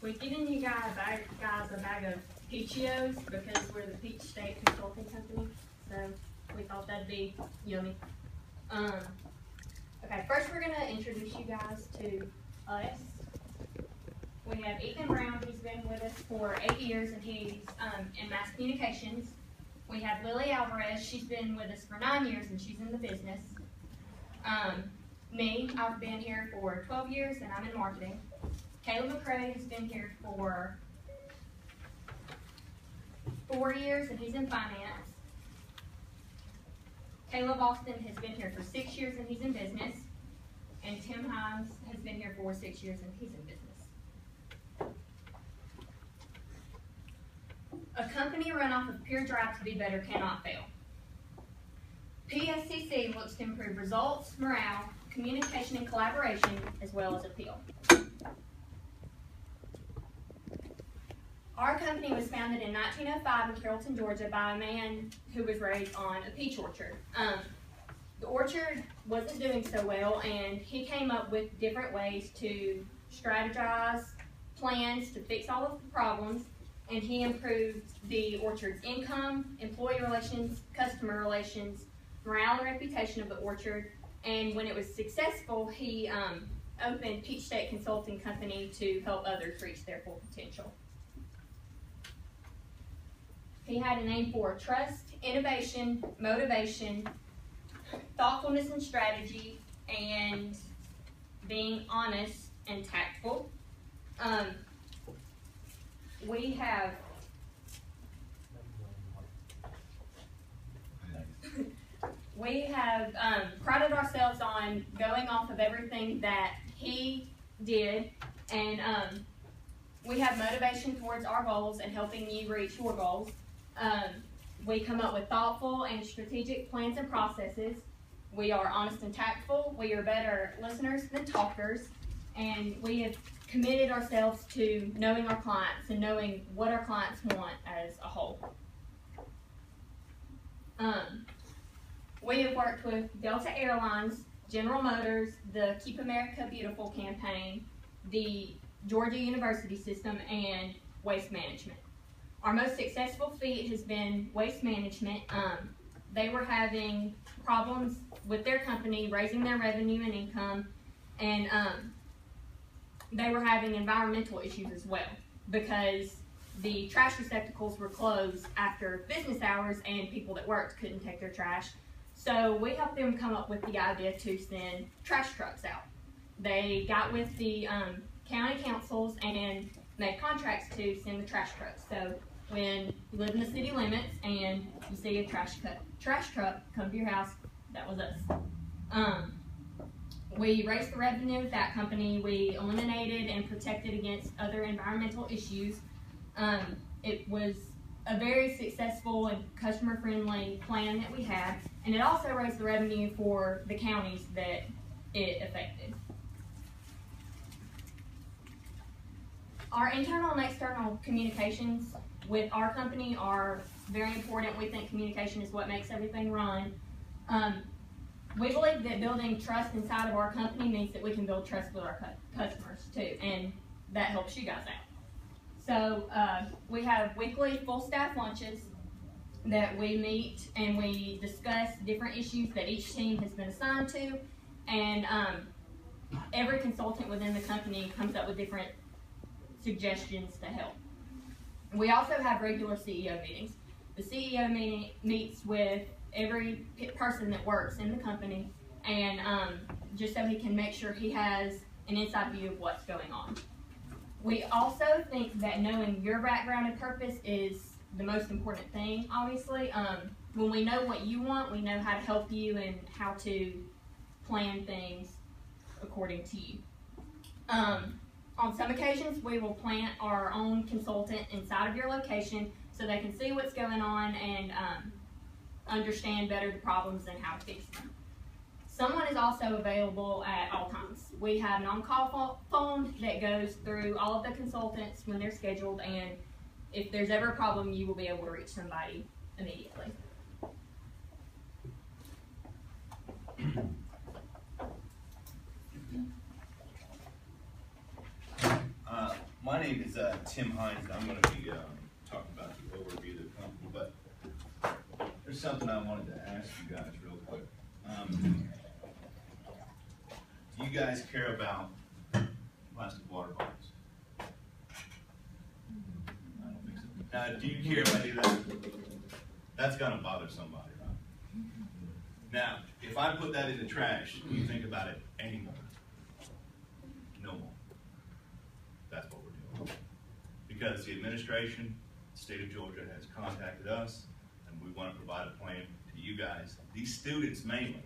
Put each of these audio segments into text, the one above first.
We've given you guys a bag of Peachios because we're the Peach State Consulting Company, so we thought that'd be yummy. Okay, first we're going to introduce you guys to us. We have Ethan Brown, he's been with us for 8 years, and he's in mass communications. We have Lily Alvarez, she's been with us for 9 years, and she's in the business. Me, I've been here for 12 years, and I'm in marketing. Caleb McCrae has been here for 4 years, and he's in finance. Caleb Austin has been here for 6 years, and he's in business. And Tim Hines has been here for 6 years, and he's in business. A company run off of pure drive to be better cannot fail. PSCC looks to improve results, morale, communication and collaboration, as well as appeal. Our company was founded in 1905 in Carrollton, Georgia by a man who was raised on a peach orchard. The orchard wasn't doing so well, and he came up with different ways to strategize, plans to fix all of the problems, and he improved the orchard's income, employee relations, customer relations, morale and reputation of the orchard, and when it was successful, he opened Peach State Consulting Company to help others reach their full potential. He had a name for trust, innovation, motivation, thoughtfulness and strategy, and being honest and tactful. We have prided ourselves on going off of everything that he did, and we have motivation towards our goals and helping you reach your goals. We come up with thoughtful and strategic plans and processes. We are honest and tactful. We are better listeners than talkers, and we have committed ourselves to knowing our clients and knowing what our clients want as a whole. We have worked with Delta Airlines, General Motors, the Keep America Beautiful campaign, the Georgia University System, and Waste Management. Our most successful feat has been Waste Management. They were having problems with their company, raising their revenue and income, and they were having environmental issues as well because the trash receptacles were closed after business hours and people that worked couldn't take their trash. So we helped them come up with the idea to send trash trucks out. They got with the county councils and made contracts to send the trash trucks. So when you live in the city limits and you see a trash truck come to your house, that was us. We raised the revenue of that company. We eliminated and protected against other environmental issues. It was a very successful and customer-friendly plan that we had, and it also raised the revenue for the counties that it affected. Our internal and external communications with our company are very important. We think communication is what makes everything run. We believe that building trust inside of our company means that we can build trust with our customers too, and that helps you guys out. So we have weekly full staff lunches that we meet and we discuss different issues that each team has been assigned to, and every consultant within the company comes up with different suggestions to help. We also have regular CEO meetings. The CEO meets with every person that works in the company, and just so he can make sure he has an inside view of what's going on. We also think that knowing your background and purpose is the most important thing, obviously. When we know what you want, we know how to help you and how to plan things according to you. On some occasions, we will plant our own consultant inside of your location so they can see what's going on and understand better the problems and how to fix them. Someone is also available at all times. We have an on-call phone that goes through all of the consultants when they're scheduled, and if there's ever a problem, you will be able to reach somebody immediately. My my name is Tim Hines. I'm going to be talking about the overview of the company, but there's something I wanted to ask you guys real quick. Do you guys care about plastic water bottles? I don't think so. Now, do you care if I do that? That's going to bother somebody, right? Now, if I put that in the trash, do you think about it anymore? No more. That's what we're doing. Because the administration, the state of Georgia, has contacted us, and we want to provide a plan to you guys, these students mainly,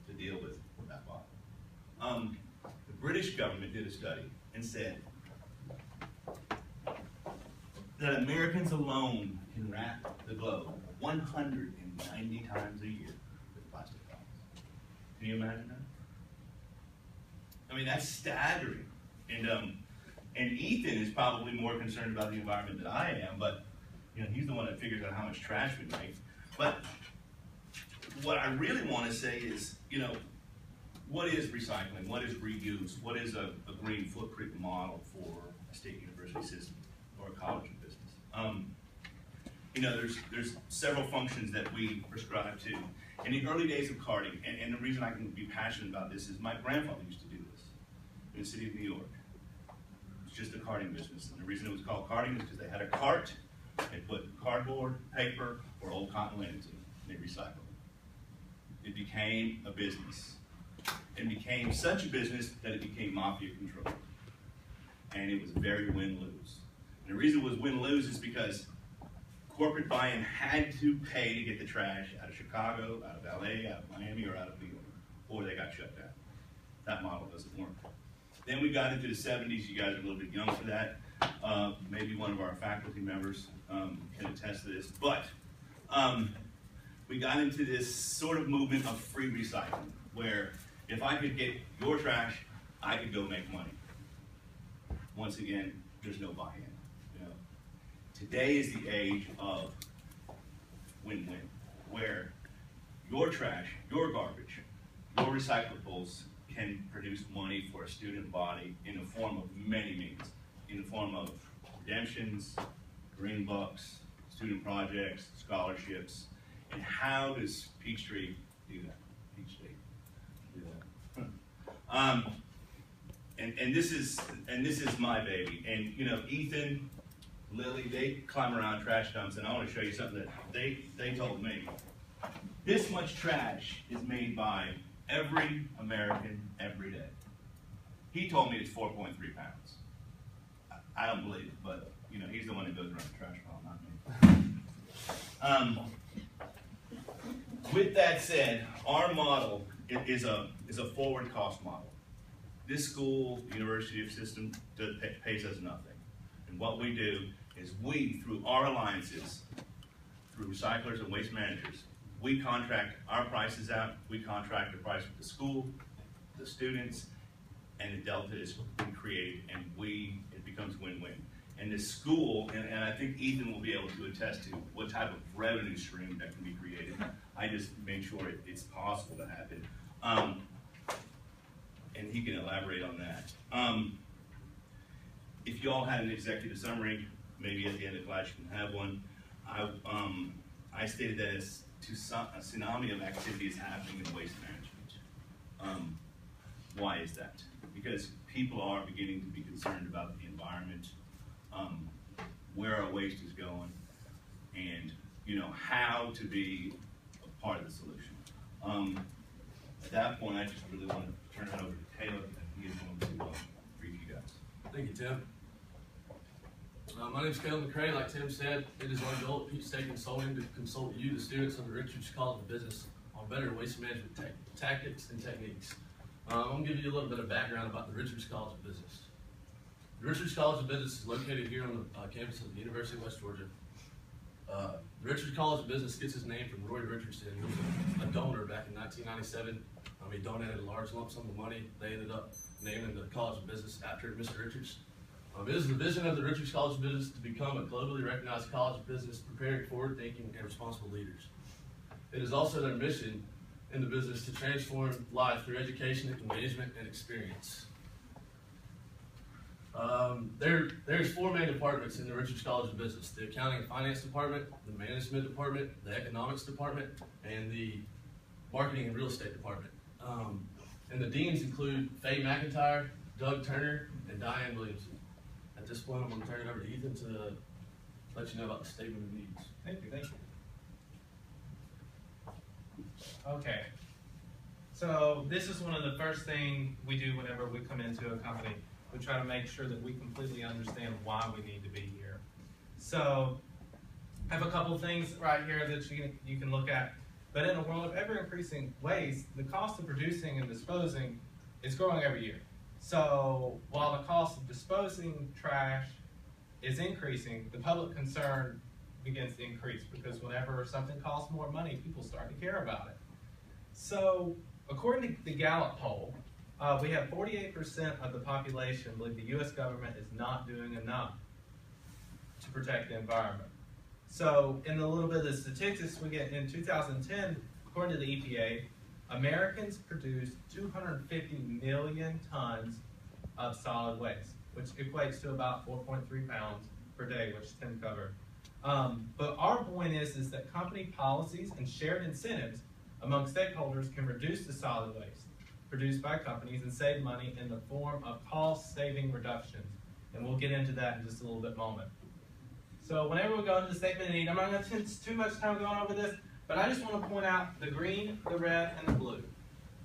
to deal with that bottle. The British government did a study and said that Americans alone can wrap the globe 190 times a year with plastic bottles. Can you imagine that? I mean, that's staggering. And Ethan is probably more concerned about the environment than I am, but he's the one that figures out how much trash we make. But what I really want to say is, what is recycling? What is reuse? What is a green footprint model for a state university system or a college of business? There's several functions that we prescribe to. In the early days of karting, and the reason I can be passionate about this is my grandfather used to do this in the city of New York. It's just a karting business. And the reason it was called karting is because they had a cart, they put cardboard, paper, or old cotton lint into it, and they recycled it. It became a business. It became such a business that it became mafia controlled. And it was very win-lose. And the reason it was win-lose is because corporate buy-in had to pay to get the trash out of Chicago, out of LA, out of Miami, or out of New York, or they got shut down. That model doesn't work. Then we got into the 70s. You guys are a little bit young for that. Maybe one of our faculty members can attest to this. But we got into this sort of movement of free recycling, where if I could get your trash, I could go make money. Once again, there's no buy-in. Today is the age of win-win, where your trash, your garbage, your recyclables can produce money for a student body in the form of many means, in the form of redemptions, green bucks, student projects, scholarships. And how does Peachtree do that? Peachtree do that. And this is my baby. And Ethan, Lily, they climb around trash dumps, and I want to show you something that they told me. This much trash is made by every American every day. He told me it's 4.3 pounds. I don't believe it, but he's the one that goes around the trash pile, not me. With that said, our model is a forward cost model. This school, university system, pays us nothing. And what we do is we, through our alliances, through recyclers and waste managers, we contract our prices out, we contract the price with the school, the students, and the delta is created, and it becomes win-win. And the school, and I think Ethan will be able to attest to what type of revenue stream that can be created. I just made sure it's possible to happen. And he can elaborate on that. If you all had an executive summary, maybe at the end of class you can have one. I stated that a tsunami of activity is happening in waste management. Why is that? Because people are beginning to be concerned about the environment, where our waste is going, and how to be a part of the solution. At that point, I just really want to turn it over to Taylor, and he is going to brief you guys. Thank you, Tim. My name is Caleb McCray. Like Tim said, it is our goal at Peach State Consulting to consult you, the students of the Richards College of Business, on better waste management tactics and techniques. I'm going to give you a little bit of background about the Richards College of Business. The Richards College of Business is located here on the campus of the University of West Georgia. The Richards College of Business gets its name from Roy Richardson, who was a donor back in 1997. He donated a large lump sum of money. They ended up naming the College of Business after Mr. Richards. It is the vision of the Richards College of Business to become a globally recognized college of business, preparing forward-thinking and responsible leaders. It is also their mission in the business to transform life through education, engagement, and experience. There's four main departments in the Richards College of Business: the accounting and finance department, the management department, the economics department, and the marketing and real estate department. And the deans include Faye McIntyre, Doug Turner, and Diane Williamson. At this point, I'm going to turn it over to Ethan to let you know about the statement of needs. Thank you, thank you. Okay, so this is one of the first things we do whenever we come into a company. We try to make sure that we completely understand why we need to be here. So I have a couple of things right here that you can look at. But in a world of ever-increasing waste, the cost of producing and disposing is growing every year. So while the cost of disposing trash is increasing, the public concern begins to increase, because whenever something costs more money, people start to care about it. So according to the Gallup poll, we have 48% of the population believe the U.S. government is not doing enough to protect the environment. So in a little bit of the statistics we get in 2010, according to the EPA, Americans produced 250 million tons of solid waste, which equates to about 4.3 pounds per day, which Tim covered. But our point is that company policies and shared incentives among stakeholders can reduce the solid waste produced by companies and save money in the form of cost-saving reductions. And we'll get into that in just a little bit moment. So whenever we go into the statement of need, I'm not going to spend too much time going over this, but I just want to point out the green, the red, and the blue.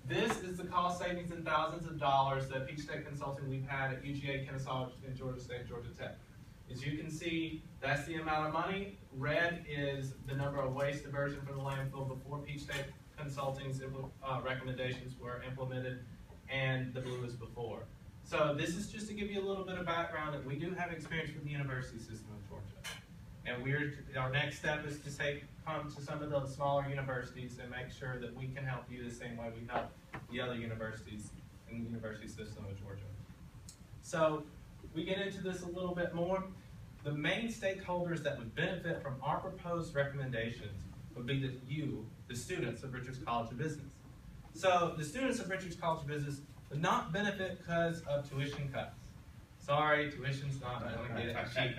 This is the cost savings in thousands of dollars that Peach State Consulting we've had at UGA, Kennesaw, and Georgia State, Georgia Tech. As you can see, that's the amount of money. Red is the number of waste diversion from the landfill before Peach State Consulting's recommendations were implemented, and the blue is before. So this is just to give you a little bit of background that we do have experience with the university system in Georgia. And our next step is to come to some of the smaller universities and make sure that we can help you the same way we help the other universities in the university system of Georgia. So we get into this a little bit more. The main stakeholders that would benefit from our proposed recommendations would be the students of Richards College of Business. So the students of Richards College of Business would not benefit because of tuition cuts. Sorry, tuition's not going to get it cheap.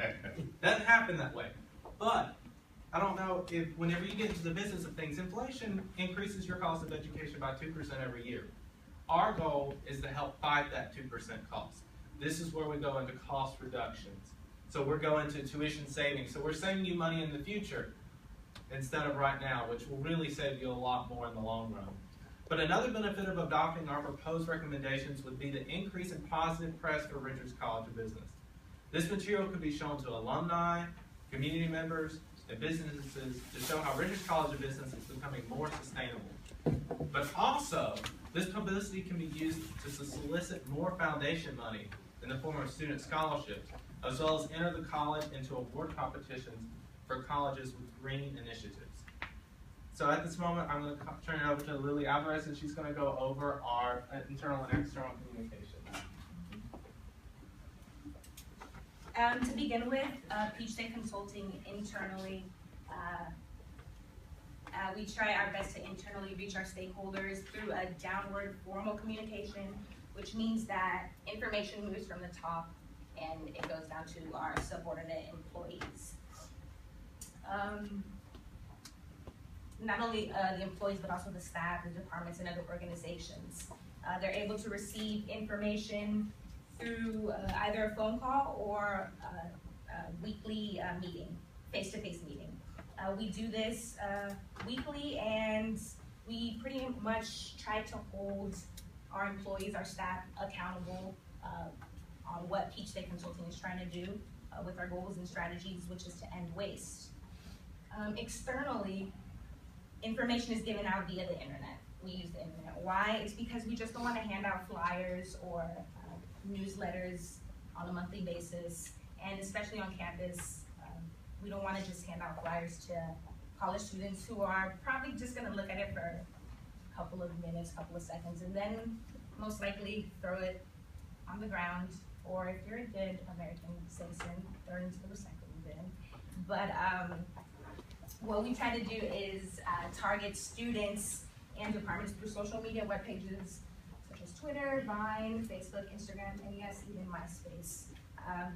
Doesn't happen that way. But I don't know if whenever you get into the business of things, inflation increases your cost of education by 2% every year. Our goal is to help fight that 2% cost. This is where we go into cost reductions. So we're going to tuition savings. So we're saving you money in the future instead of right now, which will really save you a lot more in the long run. But another benefit of adopting our proposed recommendations would be the increase in positive press for Richards College of Business. This material could be shown to alumni, community members, and businesses to show how Richards College of Business is becoming more sustainable. But also, this publicity can be used to solicit more foundation money in the form of student scholarships, as well as enter the college into award competitions for colleges with green initiatives. So at this moment, I'm going to turn it over to Lily Alvarez, and she's going to go over our internal and external communication. To begin with, Peach State Consulting internally, we try our best to internally reach our stakeholders through a downward formal communication, which means that information moves from the top and it goes down to our subordinate employees. Not only the employees, but also the staff, the departments, and other organizations. They're able to receive information through either a phone call or a weekly meeting, face-to-face meeting. We do this weekly, and we pretty much try to hold our employees, our staff, accountable on what Peach State Consulting is trying to do with our goals and strategies, which is to end waste. Externally, information is given out via the internet. We use the internet. Why? It's because we just don't want to hand out flyers or newsletters on a monthly basis, and especially on campus, we don't want to just hand out flyers to college students who are probably just going to look at it for a couple of minutes, couple of seconds, and then most likely throw it on the ground, or if you're a good American citizen, throw it into the recycling bin. But what we try to do is target students and departments through social media web pages such as Twitter, Vine, Facebook, Instagram, and yes, even MySpace. Um,